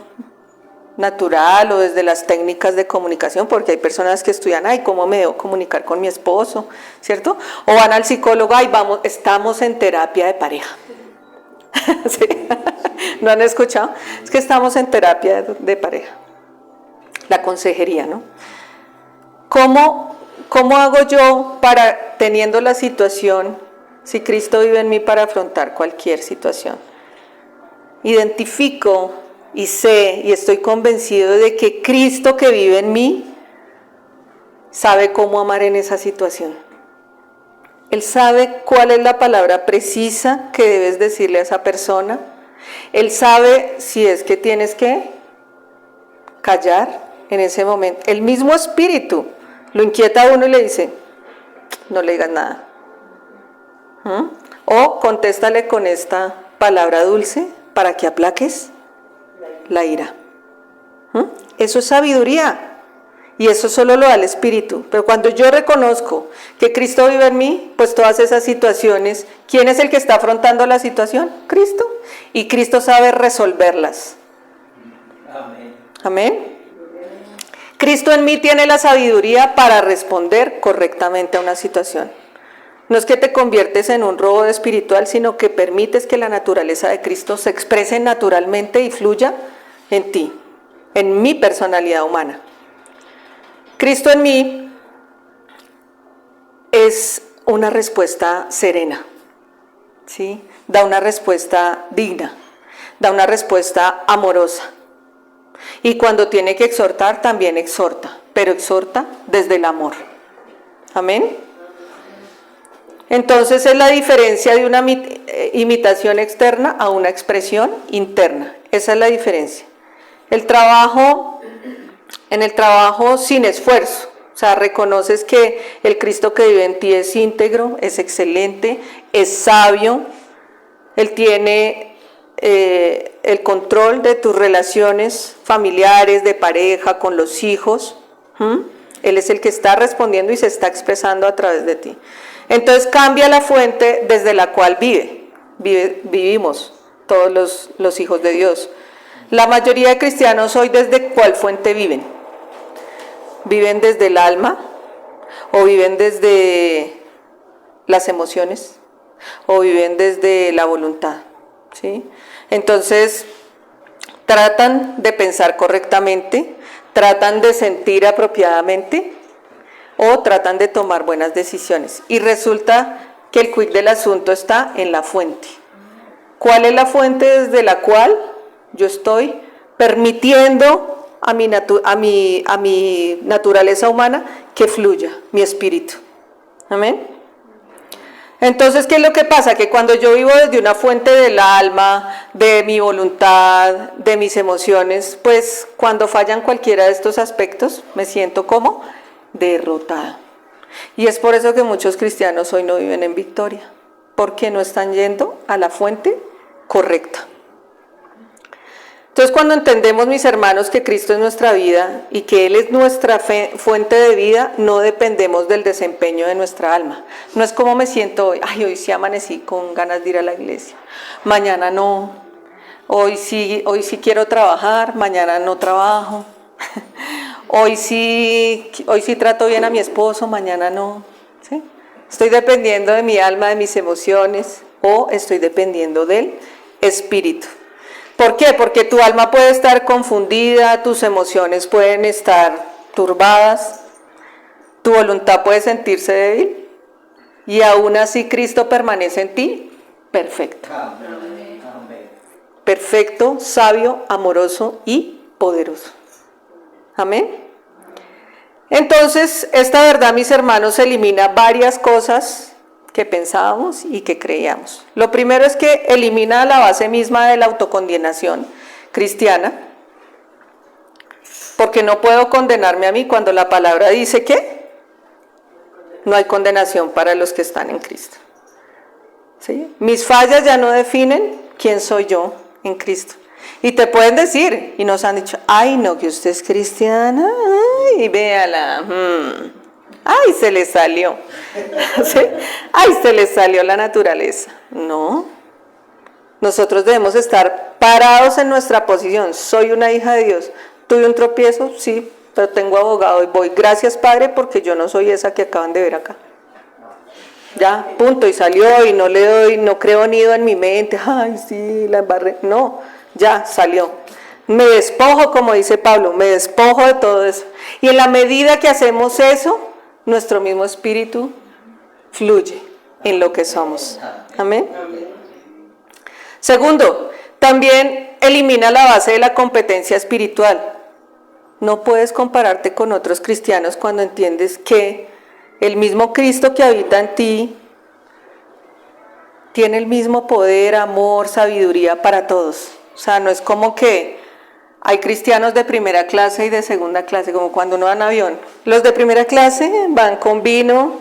natural o desde las técnicas de comunicación, porque hay personas que estudian, ay, ¿cómo me debo comunicar con mi esposo? ¿Cierto? O van al psicólogo, ay, estamos en terapia de pareja. ¿Sí? ¿No han escuchado? Es que estamos en terapia de pareja. La consejería, ¿no? ¿Cómo hago yo para, teniendo la situación, si Cristo vive en mí, para afrontar cualquier situación? Identifico y sé y estoy convencido de que Cristo que vive en mí sabe cómo amar en esa situación. Él sabe cuál es la palabra precisa que debes decirle a esa persona. Él sabe si es que tienes que callar en ese momento. El mismo espíritu lo inquieta a uno y le dice, no le digas nada. O contéstale con esta palabra dulce para que aplaques la ira. Eso es sabiduría y eso solo lo da el Espíritu. Pero cuando yo reconozco que Cristo vive en mí, pues todas esas situaciones, ¿quién es el que está afrontando la situación? Cristo. Y Cristo sabe resolverlas. Amén. Amén. Cristo en mí tiene la sabiduría para responder correctamente a una situación. No es que te conviertes en un robot espiritual, sino que permites que la naturaleza de Cristo se exprese naturalmente y fluya en ti, en mi personalidad humana. Cristo en mí es una respuesta serena, ¿sí? Da una respuesta digna, da una respuesta amorosa. Y cuando tiene que exhortar, también exhorta, pero exhorta desde el amor. Amén. Entonces es la diferencia de una imitación externa a una expresión interna. Esa es la diferencia. En el trabajo sin esfuerzo, o sea, reconoces que el Cristo que vive en ti es íntegro, es excelente, es sabio, Él tiene el control de tus relaciones familiares, de pareja, con los hijos. Él es el que está respondiendo y se está expresando a través de ti. Entonces cambia la fuente desde la cual vivimos todos los hijos de Dios. La mayoría de cristianos hoy, ¿desde cuál fuente viven? ¿Viven desde el alma? ¿O viven desde las emociones? ¿O viven desde la voluntad? ¿Sí? Entonces, tratan de pensar correctamente, tratan de sentir apropiadamente, o tratan de tomar buenas decisiones. Y resulta que el quid del asunto está en la fuente. ¿Cuál es la fuente desde la cual yo estoy permitiendo a mi naturaleza humana que fluya, mi espíritu? Amén. Entonces, ¿qué es lo que pasa? Que cuando yo vivo desde una fuente del alma, de mi voluntad, de mis emociones, pues cuando fallan cualquiera de estos aspectos, me siento como derrotada. Y es por eso que muchos cristianos hoy no viven en victoria, porque no están yendo a la fuente correcta. Entonces, cuando entendemos, mis hermanos, que Cristo es nuestra vida y que Él es nuestra fuente de vida, no dependemos del desempeño de nuestra alma. No es como me siento hoy, ay, hoy sí amanecí con ganas de ir a la iglesia, mañana no, hoy sí quiero trabajar, mañana no trabajo. Hoy sí trato bien a mi esposo, mañana no. ¿Sí? Estoy dependiendo de mi alma, de mis emociones, o estoy dependiendo del Espíritu. ¿Por qué? Porque tu alma puede estar confundida, tus emociones pueden estar turbadas, tu voluntad puede sentirse débil y aún así Cristo permanece en ti perfecto. Perfecto, sabio, amoroso y poderoso. Amén. Entonces, esta verdad, mis hermanos, elimina varias cosas que pensábamos y que creíamos. Lo primero es que elimina la base misma de la autocondenación cristiana, porque no puedo condenarme a mí cuando la palabra dice que no hay condenación para los que están en Cristo. ¿Sí? Mis fallas ya no definen quién soy yo en Cristo. Y te pueden decir, y nos han dicho, ay no, que usted es cristiana, ay, véala, ay, se le salió, ¿sí? Ay, se le salió la naturaleza. No, nosotros debemos estar parados en nuestra posición. Soy una hija de Dios. ¿Tuve un tropiezo? Sí, pero tengo abogado y voy. Gracias, Padre, porque yo no soy esa que acaban de ver acá. Ya, punto, y salió, y no le doy, no creo nido en mi mente, ay, sí, la embarré. No, ya, salió. Me despojo, como dice Pablo, me despojo de todo eso. Y en la medida que hacemos eso, nuestro mismo espíritu fluye en lo que somos. Amén. Segundo, también elimina la base de la competencia espiritual. No puedes compararte con otros cristianos cuando entiendes que el mismo Cristo que habita en ti tiene el mismo poder, amor, sabiduría para todos. O sea, no es como que hay cristianos de primera clase y de segunda clase, como cuando uno va en avión. Los de primera clase van con vino,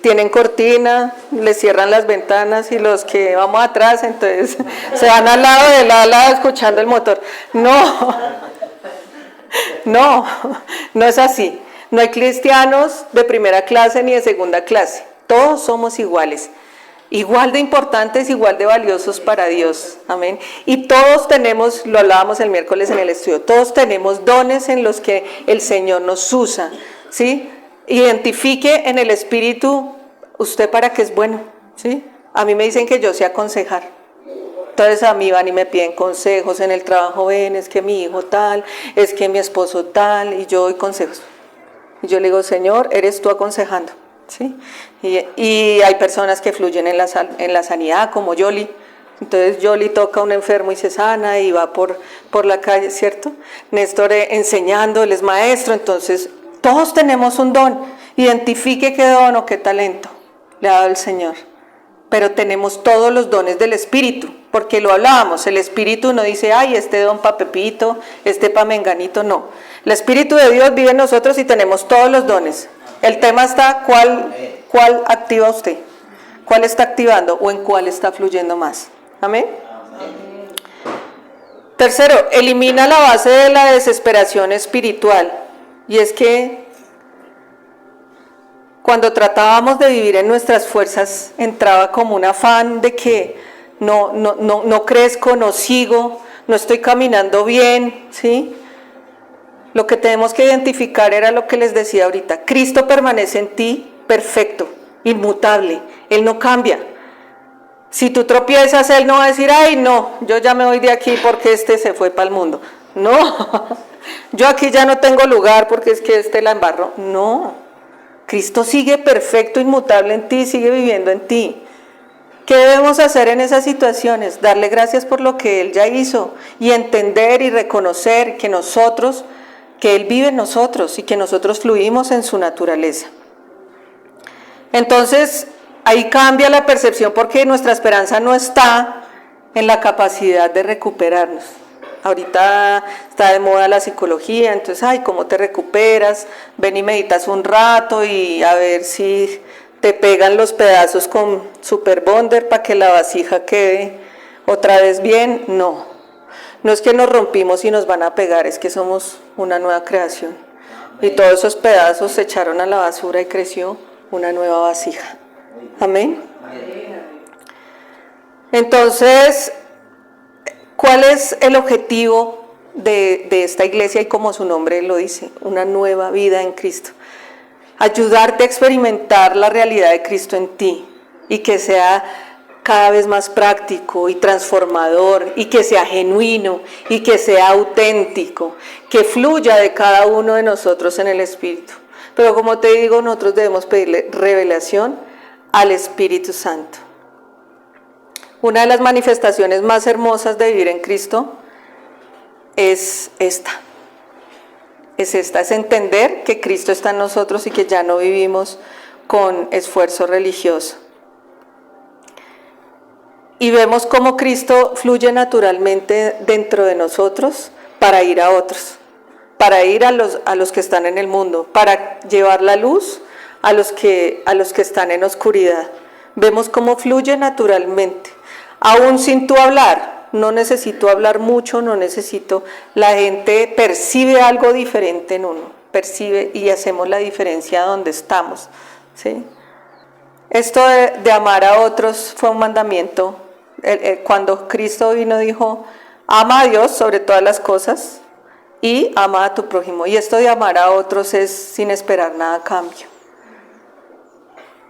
tienen cortina, les cierran las ventanas, y los que vamos atrás, entonces se van al lado del ala escuchando el motor. No, no es así. No hay cristianos de primera clase ni de segunda clase. Todos somos iguales. Igual de importantes, igual de valiosos para Dios. Amén. Y todos tenemos, lo hablábamos el miércoles en el estudio, todos tenemos dones en los que el Señor nos usa. ¿Sí? Identifique en el Espíritu usted para qué es bueno. ¿Sí? A mí me dicen que yo sé aconsejar. Entonces a mí van y me piden consejos en el trabajo, ven, es que mi hijo tal, es que mi esposo tal, y yo doy consejos. Y yo le digo, Señor, eres tú aconsejando. ¿Sí? Y hay personas que fluyen en la sanidad, como Yoli. Entonces Yoli toca a un enfermo y se sana y va por la calle, ¿cierto? Néstor enseñando, él es maestro. Entonces todos tenemos un don. Identifique qué don o qué talento le ha dado el Señor. Pero tenemos todos los dones del Espíritu, porque lo hablábamos. El Espíritu no dice, ay, este don pa' Pepito, este pa' Menganito, no. El Espíritu de Dios vive en nosotros y tenemos todos los dones. El tema está, ¿cuál activa usted? ¿Cuál está activando o en cuál está fluyendo más? ¿Amén? Tercero, elimina la base de la desesperación espiritual. Y es que cuando tratábamos de vivir en nuestras fuerzas, entraba como un afán de que no crezco, no sigo, no estoy caminando bien, ¿sí? Lo que tenemos que identificar era lo que les decía ahorita. Cristo permanece en ti perfecto, inmutable. Él no cambia. Si tú tropiezas, Él no va a decir, ay, no, yo ya me voy de aquí porque este se fue para el mundo. No, yo aquí ya no tengo lugar porque es que este la embarró. No, Cristo sigue perfecto, inmutable en ti, sigue viviendo en ti. ¿Qué debemos hacer en esas situaciones? Darle gracias por lo que Él ya hizo y entender y reconocer que Él vive en nosotros y que nosotros fluimos en su naturaleza. Entonces, ahí cambia la percepción porque nuestra esperanza no está en la capacidad de recuperarnos. Ahorita está de moda la psicología, entonces, ay, ¿cómo te recuperas? Ven y meditas un rato y a ver si te pegan los pedazos con Super Bonder para que la vasija quede otra vez bien. No es que nos rompimos y nos van a pegar, es que somos una nueva creación. Y todos esos pedazos se echaron a la basura y creció una nueva vasija. Amén. Entonces, ¿cuál es el objetivo de esta iglesia? Y como su nombre lo dice, una nueva vida en Cristo. Ayudarte a experimentar la realidad de Cristo en ti y que sea cada vez más práctico y transformador, y que sea genuino y que sea auténtico, que fluya de cada uno de nosotros en el Espíritu. Pero como te digo, nosotros debemos pedirle revelación al Espíritu Santo. Una de las manifestaciones más hermosas de vivir en Cristo es esta. Es entender que Cristo está en nosotros y que ya no vivimos con esfuerzo religioso. Y vemos cómo Cristo fluye naturalmente dentro de nosotros para ir a otros, para ir a los que están en el mundo, para llevar la luz a los que están en oscuridad. Vemos cómo fluye naturalmente. Aún sin tú hablar, no necesito hablar mucho, la gente percibe algo diferente en uno, percibe y hacemos la diferencia donde estamos, ¿sí? Esto de amar a otros fue un mandamiento. Cuando Cristo vino dijo, ama a Dios sobre todas las cosas y ama a tu prójimo. Y esto de amar a otros es sin esperar nada a cambio.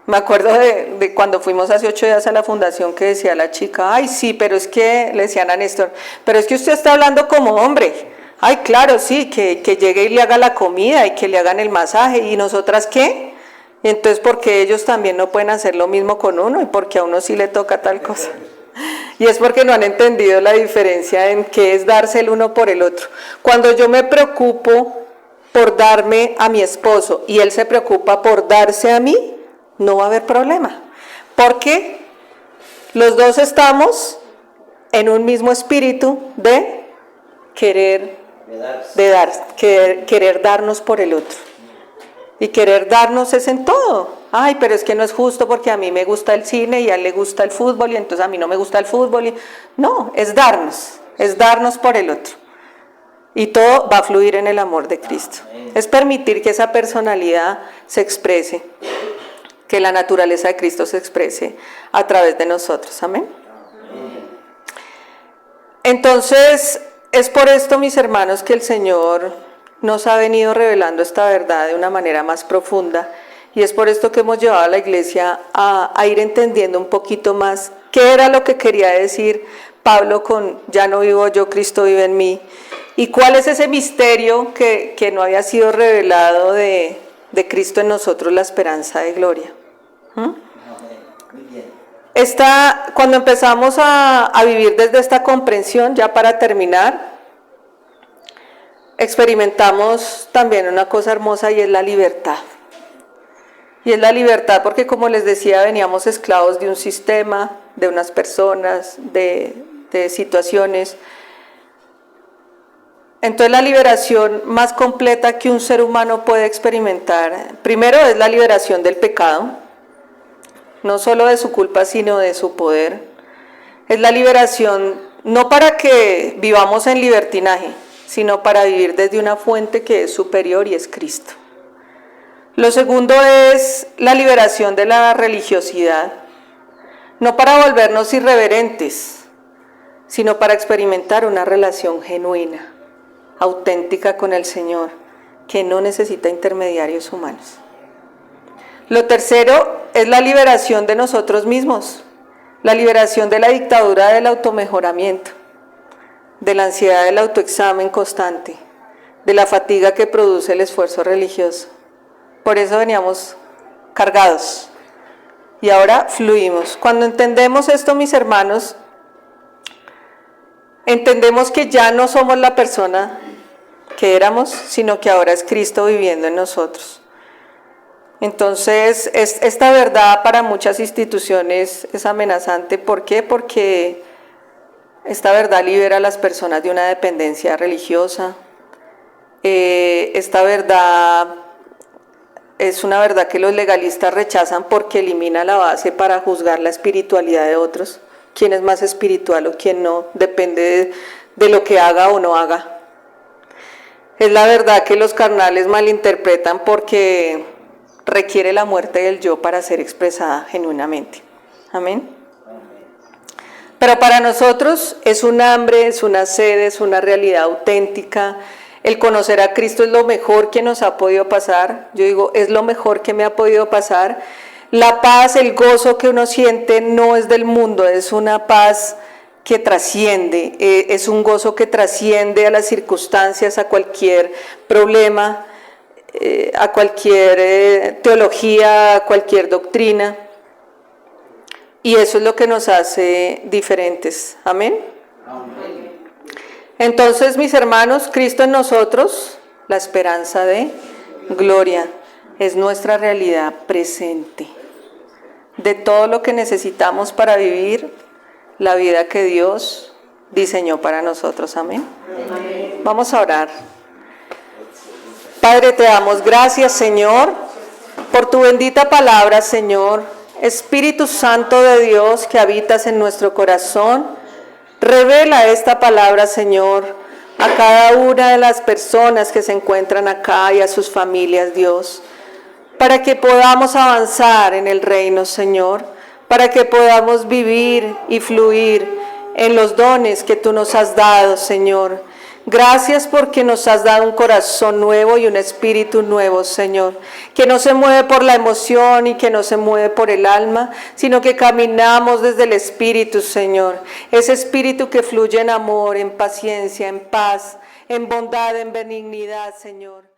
Me acuerdo de cuando fuimos hace 8 días a la fundación que decía la chica, ay sí, pero es que, le decían a Néstor, pero es que usted está hablando como hombre. Ay, claro, sí, que llegue y le haga la comida y que le hagan el masaje. ¿Y nosotras qué? Y entonces, ¿por qué ellos también no pueden hacer lo mismo con uno? Y porque a uno sí le toca tal cosa. Y es porque no han entendido la diferencia en qué es darse el uno por el otro. Cuando yo me preocupo por darme a mi esposo y él se preocupa por darse a mí, no va a haber problema, porque los dos estamos en un mismo espíritu de querer darnos por el otro. Y querer darnos es en todo. Ay, pero es que no es justo porque a mí me gusta el cine y a él le gusta el fútbol y entonces a mí no me gusta el fútbol. No, es darnos por el otro. Y todo va a fluir en el amor de Cristo. Es permitir que esa personalidad se exprese, que la naturaleza de Cristo se exprese a través de nosotros. Amén. Entonces, es por esto, mis hermanos, que el Señor nos ha venido revelando esta verdad de una manera más profunda, y es por esto que hemos llevado a la iglesia a ir entendiendo un poquito más qué era lo que quería decir Pablo con ya no vivo yo, Cristo vive en mí, y cuál es ese misterio que no había sido revelado de Cristo en nosotros, la esperanza de gloria. Cuando empezamos a vivir desde esta comprensión, ya para terminar, experimentamos también una cosa hermosa y es la libertad. Y es la libertad porque, como les decía, veníamos esclavos de un sistema, de unas personas, de situaciones. Entonces la liberación más completa que un ser humano puede experimentar, primero es la liberación del pecado, no solo de su culpa, sino de su poder. Es la liberación no para que vivamos en libertinaje, sino para vivir desde una fuente que es superior y es Cristo. Lo segundo es la liberación de la religiosidad, no para volvernos irreverentes, sino para experimentar una relación genuina, auténtica con el Señor, que no necesita intermediarios humanos. Lo tercero es la liberación de nosotros mismos, la liberación de la dictadura del automejoramiento, de la ansiedad del autoexamen constante, de la fatiga que produce el esfuerzo religioso. Por eso veníamos cargados y ahora fluimos. Cuando entendemos esto, mis hermanos, entendemos que ya no somos la persona que éramos, sino que ahora es Cristo viviendo en nosotros. Entonces, esta verdad para muchas instituciones es amenazante. ¿Por qué? Porque esta verdad libera a las personas de una dependencia religiosa. Esta verdad es una verdad que los legalistas rechazan porque elimina la base para juzgar la espiritualidad de otros. ¿Quién es más espiritual o quién no? Depende de lo que haga o no haga. Es la verdad que los carnales malinterpretan porque requiere la muerte del yo para ser expresada genuinamente. Amén. Pero para nosotros es un hambre, es una sed, es una realidad auténtica. El conocer a Cristo es lo mejor que nos ha podido pasar. Yo digo, es lo mejor que me ha podido pasar. La paz, el gozo que uno siente no es del mundo, es una paz que trasciende, es un gozo que trasciende a las circunstancias, a cualquier problema, a cualquier teología, a cualquier doctrina. Y eso es lo que nos hace diferentes. Amén. Amén. Entonces, mis hermanos, Cristo en nosotros, la esperanza de gloria, es nuestra realidad presente. De todo lo que necesitamos para vivir la vida que Dios diseñó para nosotros. Amén. Amén. Vamos a orar. Padre, te damos gracias, Señor, por tu bendita palabra, Señor. Espíritu Santo de Dios que habitas en nuestro corazón, revela esta palabra, Señor, a cada una de las personas que se encuentran acá y a sus familias, Dios, para que podamos avanzar en el reino, Señor, para que podamos vivir y fluir en los dones que tú nos has dado, Señor. Gracias porque nos has dado un corazón nuevo y un espíritu nuevo, Señor, que no se mueve por la emoción y que no se mueve por el alma, sino que caminamos desde el espíritu, Señor. Ese espíritu que fluye en amor, en paciencia, en paz, en bondad, en benignidad, Señor.